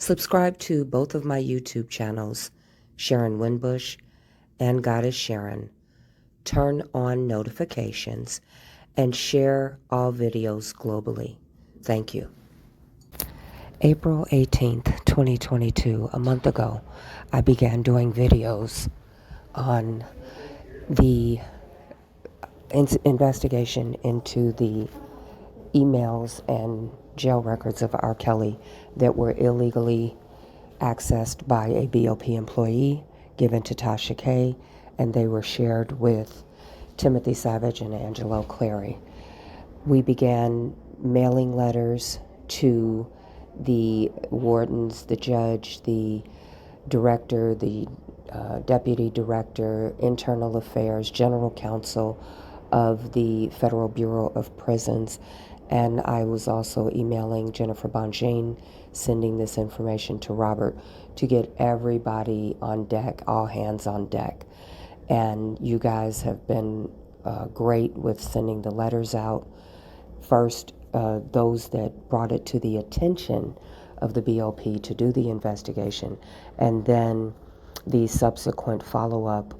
Subscribe to both of my YouTube channels, Sharon Winbush and Goddess Sharon. Turn on notifications and share all videos globally. Thank you. April 18th, 2022, a month ago, I began doing videos on the investigation into the emails and jail records of R. Kelly that were illegally accessed by a BOP employee, given to Tasha K., and they were shared with Timothy Savage and Angelo Clary. We began mailing letters to the wardens, the judge, the director, the deputy director, internal affairs, general counsel of the Federal Bureau of Prisons, and I was also emailing Jennifer Bonjean, sending this information to Robert to get everybody on deck, all hands on deck. And you guys have been great with sending the letters out. First, those that brought it to the attention of the BOP to do the investigation, and then the subsequent follow-up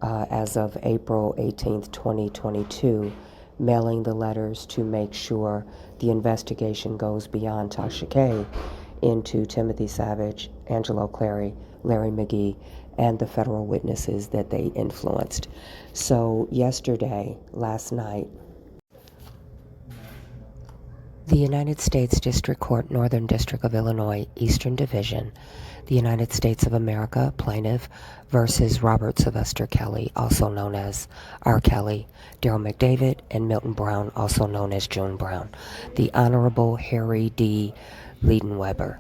as of April 18th, 2022, mailing the letters to make sure the investigation goes beyond Tasha K. into Timothy Savage, Angelo Clary, Larry McGee, and the federal witnesses that they influenced. So last night, the United States District Court, Northern District of Illinois, Eastern Division, the United States of America, plaintiff versus Robert Sylvester Kelly, also known as R. Kelly, Daryl McDavid, and Milton Brown, also known as June Brown. The Honorable Harry D. Liedenweber.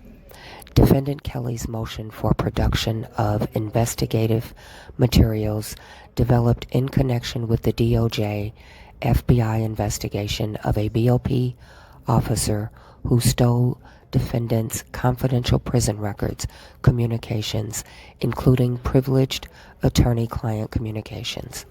Defendant Kelly's motion for production of investigative materials developed in connection with the DOJ FBI investigation of a BOP officer who stole defendants' confidential prison records, communications, including privileged attorney-client communications.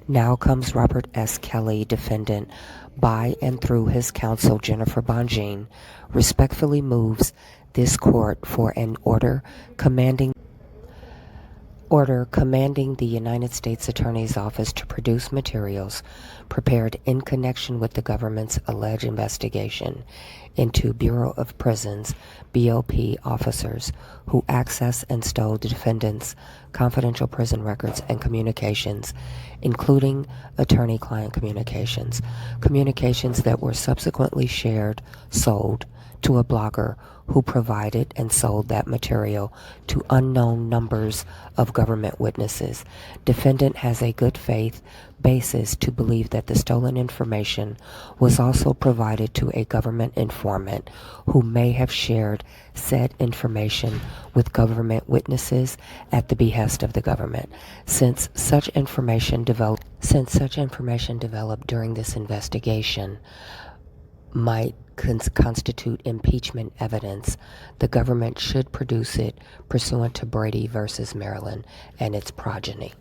Now comes Robert S. Kelly, defendant, by and through his counsel Jennifer Bonjean, respectfully moves this court for an order commanding the United States Attorney's Office to produce materials prepared in connection with the government's alleged investigation into Bureau of Prisons BOP officers who accessed and stole the defendants' confidential prison records and communications, including attorney-client communications that were subsequently sold to a blogger who provided and sold that material to unknown numbers of government witnesses. Defendant has a good faith basis to believe that the stolen information was also provided to a government informant who may have shared said information with government witnesses at the behest of the government. Since such information developed during this investigation might constitute impeachment evidence, the government should produce it pursuant to Brady versus Maryland and its progeny.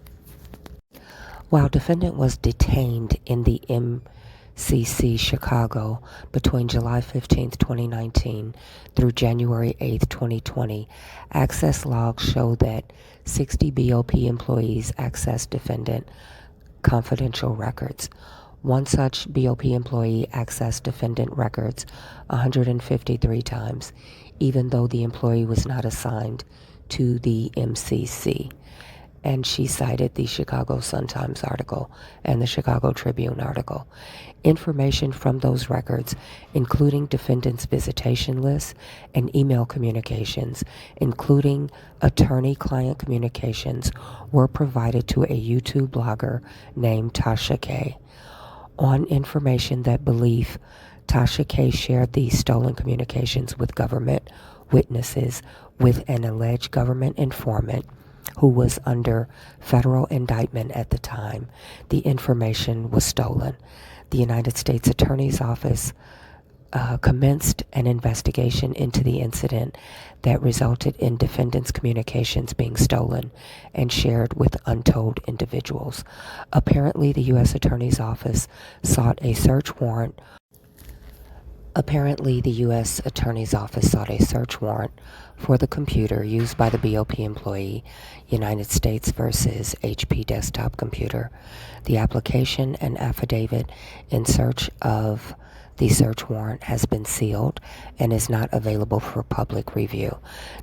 While defendant was detained in the MCC Chicago between July 15, 2019 through January 8, 2020, access logs show that 60 BOP employees accessed defendant confidential records. One such BOP employee accessed defendant records 153 times, even though the employee was not assigned to the MCC. And she cited the Chicago Sun-Times article and the Chicago Tribune article. Information from those records, including defendants' visitation lists and email communications, including attorney-client communications, were provided to a YouTube blogger named Tasha K. On information that belief, Tasha K. shared these stolen communications with government witnesses with an alleged government informant who was under federal indictment at the time the information was stolen. The United States Attorney's Office commenced an investigation into the incident that resulted in defendants' communications being stolen and shared with untold individuals. Apparently, the U.S. Attorney's Office sought a search warrant Apparently, the U.S. Attorney's Office sought a search warrant for the computer used by the BOP employee, United States versus HP desktop computer. The application and affidavit in search of the search warrant has been sealed and is not available for public review.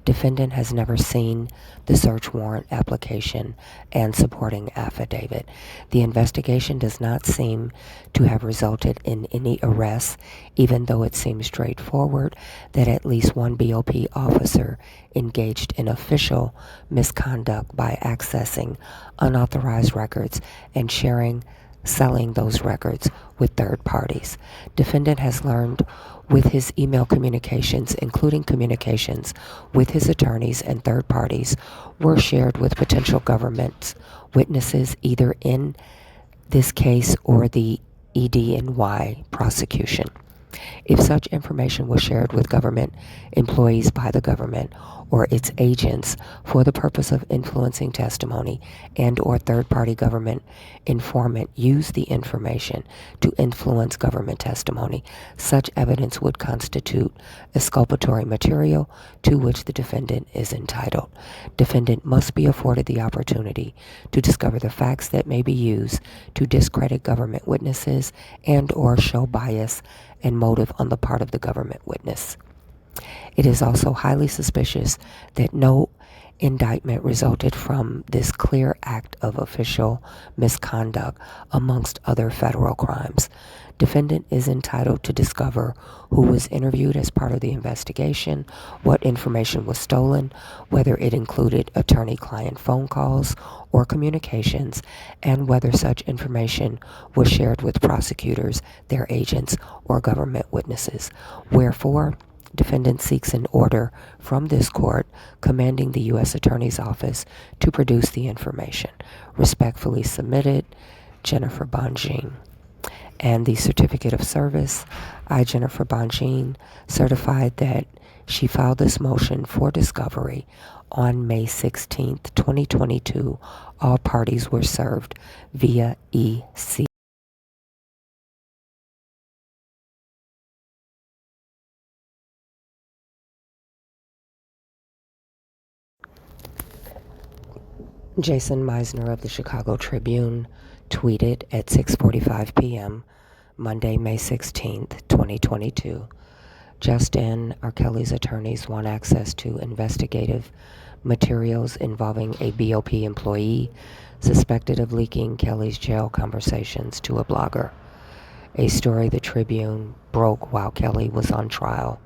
Defendant has never seen the search warrant application and supporting affidavit. The investigation does not seem to have resulted in any arrests, even though it seems straightforward that at least one BOP officer engaged in official misconduct by accessing unauthorized records and selling those records with third parties. Defendant has learned with his email communications, including communications with his attorneys and third parties, were shared with potential government witnesses either in this case or the ED&Y prosecution. If such information was shared with government employees by the government or its agents for the purpose of influencing testimony and or third-party government informant used the information to influence government testimony, such evidence would constitute exculpatory material to which the defendant is entitled. Defendant must be afforded the opportunity to discover the facts that may be used to discredit government witnesses and or show bias and motive on the part of the government witness. It is also highly suspicious that no indictment resulted from this clear act of official misconduct amongst other federal crimes. Defendant is entitled to discover who was interviewed as part of the investigation, what information was stolen, whether it included attorney-client phone calls or communications, and whether such information was shared with prosecutors, their agents, or government witnesses. Wherefore, defendant seeks an order from this court commanding the U.S. Attorney's Office to produce the information. Respectfully submitted, Jennifer Bonjean. And the certificate of service, I, Jennifer Bonjean, certified that she filed this motion for discovery on May 16th, 2022. All parties were served via EC. Jason Meisner of the Chicago Tribune tweeted at 6:45 p.m. Monday, May 16th, 2022. Just in, R. Kelly's attorneys want access to investigative materials involving a BOP employee suspected of leaking Kelly's jail conversations to a blogger. A story the Tribune broke while Kelly was on trial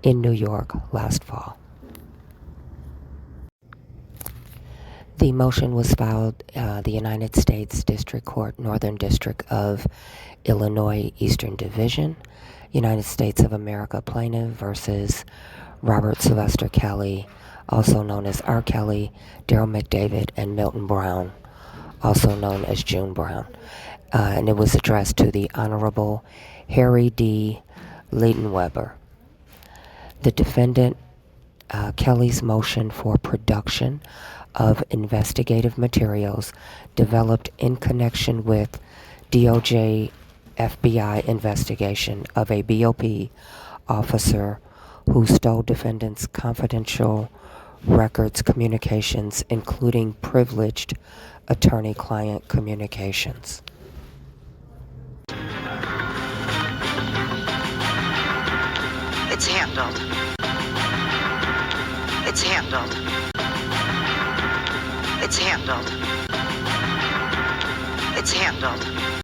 in New York last fall. The motion was filed the United States District Court, Northern District of Illinois, Eastern Division, United States of America plaintiff versus Robert Sylvester Kelly, also known as R. Kelly, Daryl McDavid, and Milton Brown, also known as June Brown. And it was addressed to the Honorable Harry D. Leidenweber. The defendant, Kelly's motion for production of investigative materials developed in connection with DOJ FBI investigation of a BOP officer who stole defendants' confidential records communications, including privileged attorney-client communications. It's handled. It's handled. It's handled. It's handled.